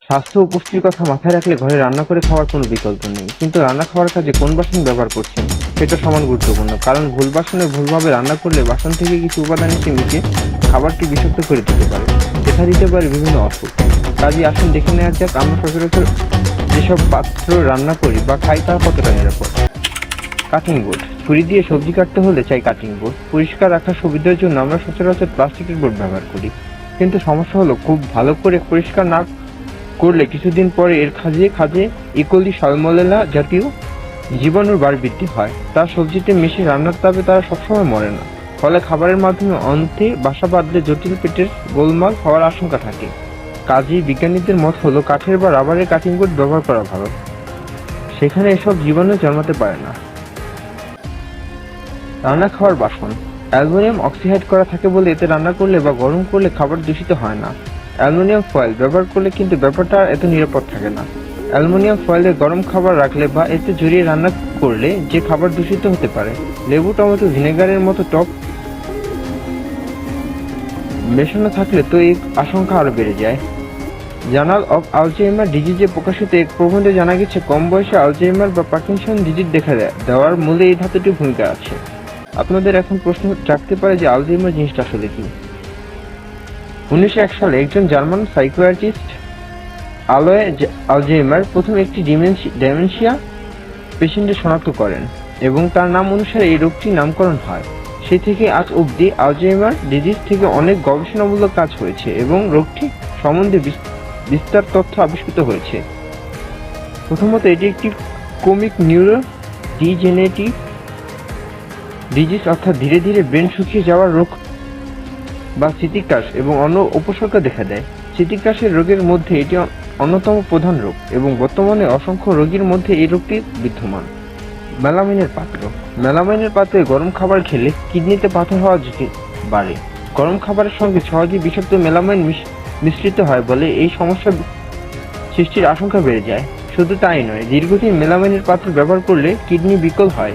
স্বাস্থ্য ও পুষ্টির কথা মাথায় রাখলে ঘরে রান্না করে খাওয়ার কোনো বিকল্প নেই। কিন্তু রান্না খাওয়ার কাজে কোন বাসন ব্যবহার করছেন সেটা সমান গুরুত্বপূর্ণ। কারণ ভুল বাসনে ভুলভাবে রান্না করলে বাসন থেকে কিছু উপাদান এসে মিশে খাবারটি বিষাক্ত করে দিতে পারে। দেখা দিতে পারে বিভিন্ন অসুখ। কাজেই আসুন দেখে নেওয়া যাক আমরা সচরাচর যেসব পাত্র রান্না করি বা খাই তা কতটা নিরাপদ। Cutting board. ছুরি দিয়ে সবজি কাটতে হলে চাই কাটিং বোর্ড। পরিষ্কার রাখার সুবিধার জন্য আমরা সচরাচর প্লাস্টিকের বোর্ড ব্যবহার করি। কিন্তু সমস্যা হলো খুব ভালো করে পরিষ্কার না করলে কিছুদিন পরে এর খাঁজে খাঁজে ইকোলি সালমোনেলা জাতীয় জীবাণুর বৃদ্ধি হয়। তার সবজিতে মিশে রান্নার তাপে তারা সবসময় মরে না। ফলে খাবারের মাধ্যমে অন্তে বাসা বাঁধলে জটিল পেটের গোলমাল হওয়ার আশঙ্কা থাকে। কাজেই বিজ্ঞানীদের মত হলো কাঠের বা রাবারের কাটিং বোর্ড ব্যবহার করা ভালো। সেখানে এসব জীবাণু জন্মাতে পারে না। রান্না খাওয়ার বাসন। অ্যালুমিনিয়াম অক্সিডাইজ করা থাকে বলে এতে রান্না করলে বা গরম করলে খাবার দূষিত হয় না। অ্যালুমিনিয়াম ফয়েল ব্যবহার করলে কিন্তু ব্যাপারটা আর এত নিরাপদ থাকে না। অ্যালুমিনিয়াম ফয়েলে গরম খাবার রাখলে বা এতে জড়িয়ে রান্না করলে যে খাবার দূষিত হতে পারে। লেবু, টমেটো, ভিনেগারের মতো টক মেশানো থাকলে তো এই আশঙ্কা আরো বেড়ে যায়। জার্নাল অফ আলঝেইমার ডিজিজে প্রকাশিত এক প্রবন্ধে জানা গেছে কম বয়সে আলঝেইমার বা পার্কিনসন ডিজিজ দেখা দেওয়ার মূলে এই ধাতুটির ভূমিকা আছে। আপনাদের এখন প্রশ্ন জাগতে পারে যে আলঝেইমার জিনিসটা আসলে কি। 1901 সালে একজন জার্মান সাইকিয়াট্রিস্ট আলয় আলঝেইমার প্রথম একটি ডিমেনশিয়া পেশেন্টের শনাক্ত করেন এবং তার নাম অনুসারে এই রোগটির নামকরণ হয়। সেই থেকে আজ অবধি আলঝেইমার ডিজিজ থেকে অনেক গবেষণামূলক কাজ হয়েছে এবং রোগটি সম্বন্ধে বিস্তার তথ্য আবিষ্কৃত হয়েছে। প্রথমত এটি একটি ক্রমিক নিউরো ডিজেনারেটিভ ডিজিজ, অর্থাৎ ধীরে ধীরে ব্রেন শুকিয়ে যাওয়ার রোগ বা স্মৃতিকাশ এবং অন্য উপসর্গ দেখা দেয়। স্মৃতিকাশের রোগের মধ্যে এটি অন্যতম প্রধান রোগ এবং বর্তমানে অসংখ্য রোগীর মধ্যে এই রোগটি বিদ্যমান। মেলামাইনের পাত্র। মেলামাইনের পাত্রে গরম খাবার খেলে কিডনিতে পাথর হওয়া ঝুঁকি বাড়ে। গরম খাবারের সঙ্গে সহজেই বিষাক্ত মেলামাইন মিশ্রিত হয় বলে এই সমস্যা সৃষ্টির আশঙ্কা বেড়ে যায়। শুধু তাই নয়, দীর্ঘদিন মেলামাইনের পাত্র ব্যবহার করলে কিডনি বিকল হয়।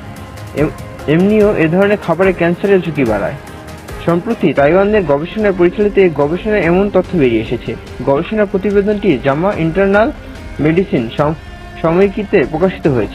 এমনিও এ ধরনের খাবারে ক্যান্সারের ঝুঁকি বাড়ায়। সম্প্রতি তাইওয়ানের গবেষণায় পরিচালিত এক গবেষণায় এমন তথ্য বেরিয়ে এসেছে। গবেষণা প্রতিবেদনটি জামা ইন্টারনাল মেডিসিন সাময়িকীতে প্রকাশিত হয়েছে।